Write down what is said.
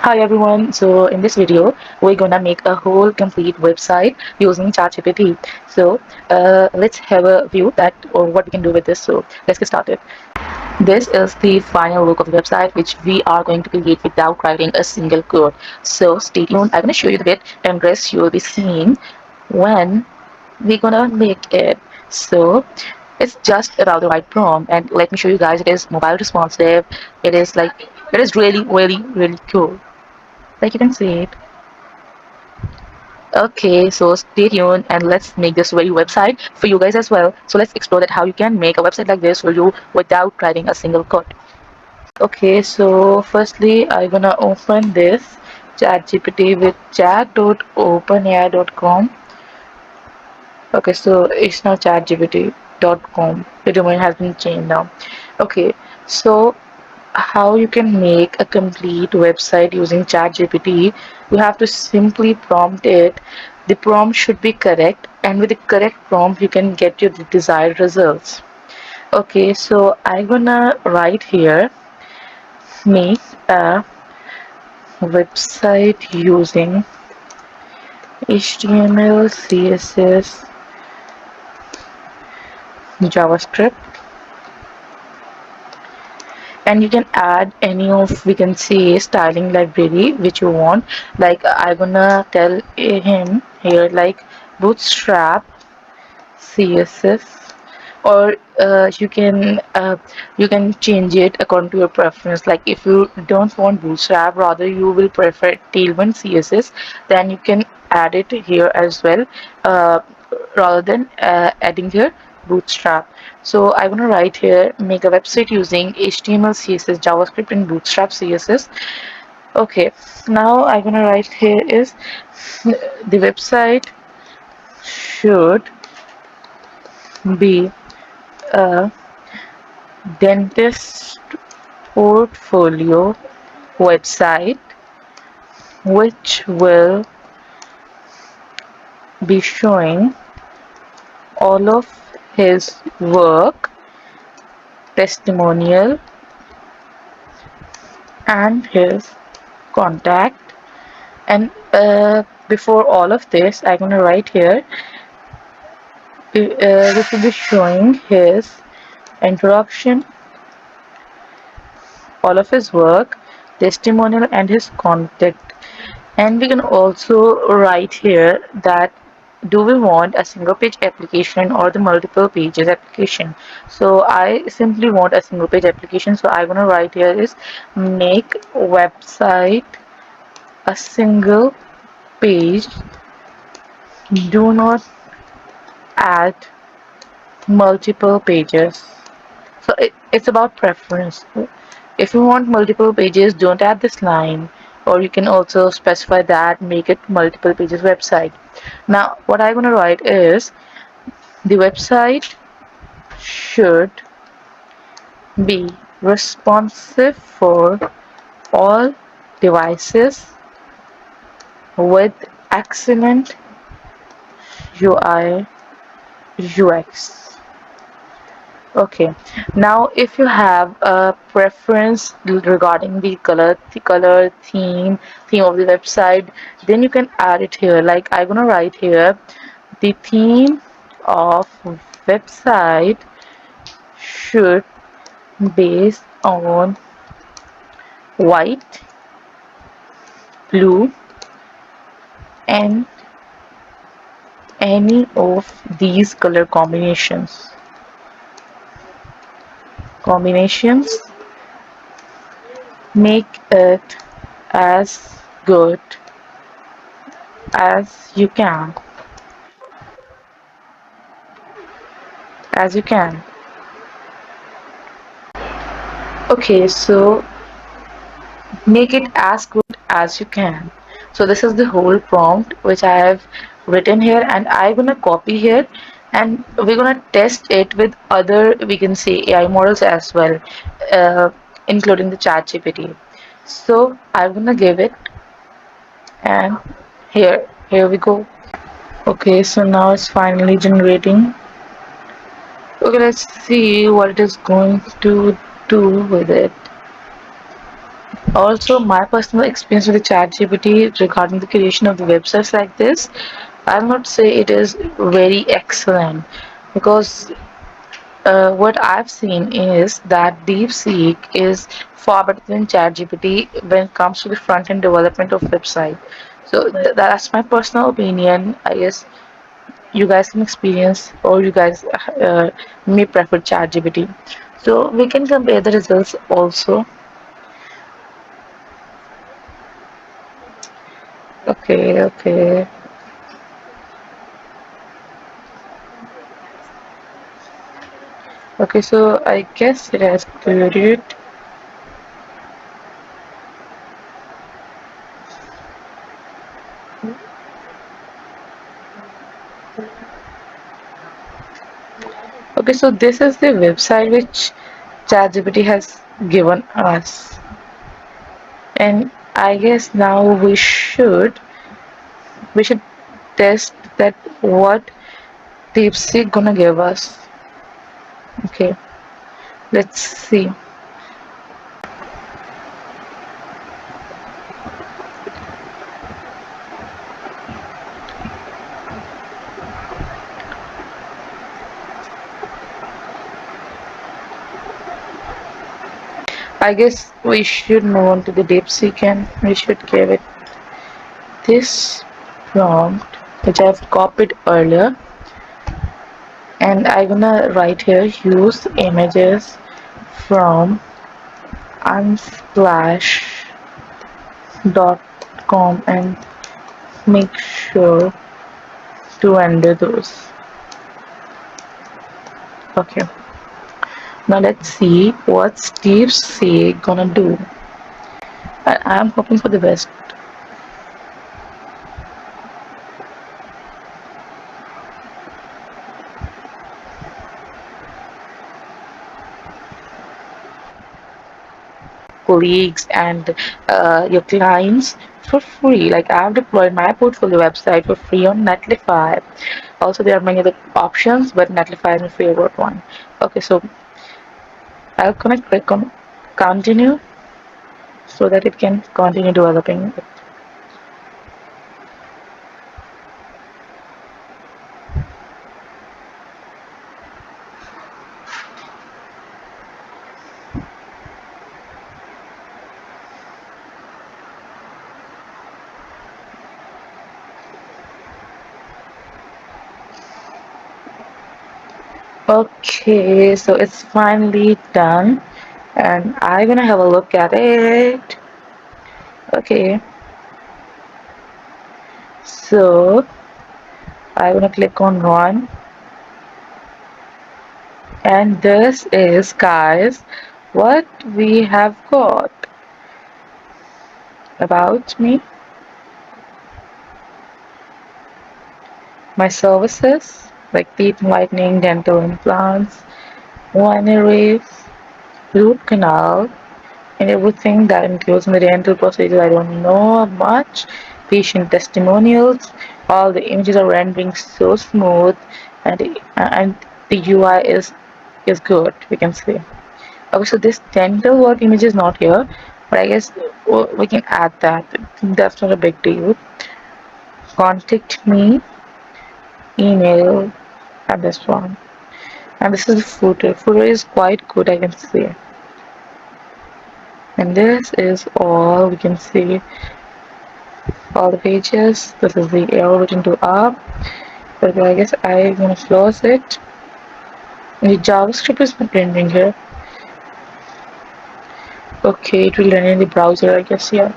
Hi everyone, so in this video we're gonna make a whole complete website using ChatGPT. So let's have a view that or what we can do with this. So let's get started. This is the final look of the website which we are going to create without writing a single code. So stay tuned, I'm gonna show you the bit and rest you will be seeing when we're gonna make it. So it's just about the right prompt, and let me show you guys, it is mobile responsive. It is really cool, like you can see it. Okay, so stay tuned and let's make this very website for you guys as well. So let's explore that how you can make a website like this for you without writing a single code. Okay, so firstly I'm gonna open this ChatGPT with chat.openai.com. Okay, so it's now chatgpt.com. The domain has been changed now. Okay, so how you can make a complete website using ChatGPT, you have to simply prompt it. The prompt should be correct, and with the correct prompt you can get your desired results. Okay, so I'm gonna write here, make a website using HTML, CSS, JavaScript, and you can add any of, we can say, styling library which you want. Like I'm gonna tell him here, like bootstrap, CSS, or you can change it according to your preference. Like if you don't want bootstrap, rather you will prefer tailwind CSS, then you can add it here as well, uh, rather than adding here bootstrap. So I'm gonna write here, make a website using HTML, CSS, JavaScript, and bootstrap CSS. Okay, now I'm gonna write here is the website should be a dentist portfolio website which will be showing all of his work, testimonial, and his contact. And before all of this, I'm gonna write here, this will be showing his introduction, all of his work, testimonial, and his contact. And we can also write here that do we want a single page application or the multiple pages application. So I simply want a single page application, so I'm gonna write here is make website a single page, do not add multiple pages. So it's about preference. If you want multiple pages, don't add this line, or you can also specify that make it multiple pages website. Now what I'm gonna write is the website should be responsive for all devices with excellent UI UX. Okay, now if you have a preference regarding the color theme of the website, then you can add it here. Like I'm gonna write here, the theme of website should based on white, blue, and any of these color combinations make it as good as you can as you can. Okay, so make it as good as you can. So this is the whole prompt which I have written here, and I'm gonna copy here, and we're gonna test it with other, we can say, AI models as well, uh, including the ChatGPT. So I'm gonna give it, and here we go. Okay, so now it's finally generating. Okay, let's see what it is going to do with it. Also, my personal experience with the ChatGPT regarding the creation of the websites like this, I will not say it is very excellent because what I've seen is that DeepSeek is far better than ChatGPT when it comes to the front-end development of website. So that's my personal opinion. I guess you guys can experience or you guys may prefer ChatGPT. So we can compare the results also. Okay, okay. Okay, so I guess it has queried. Okay, so this is the website which ChatGPT has given us. And I guess now we should test that what DeepSeek gonna give us. Okay, let's see. I guess we should move on to the DeepSeek and we should give it this prompt which I've copied earlier, and I'm gonna write here use images from unsplash.com and make sure to enter those. Okay, now let's see what Steve C gonna do. I'm hoping for the best. Colleagues and your clients for free. Like I've deployed my portfolio website for free on Netlify. Also, there are many other options, but Netlify is my favorite one. Okay, so I'm gonna click on continue so that it can continue developing. Okay, so it's finally done, and I'm gonna have a look at it. Okay, so I'm gonna click on run, and this is, guys, what we have got about me, my services like teeth whitening, dental implants, wineries, root canal, and everything that includes in the dental procedure. I don't know much. Patient testimonials. All the images are rendering so smooth, and the UI is good. We can see. Okay, so this dental work image is not here, but I guess we can add that. That's not a big deal. Contact me, email, and this one. And this is the footer. Footer is quite good, I can see. And this is all we can see. All the pages. This is the arrow written to up. But I guess I'm gonna close it. The JavaScript is not rendering here. Okay, it will run in the browser, I guess. Yeah.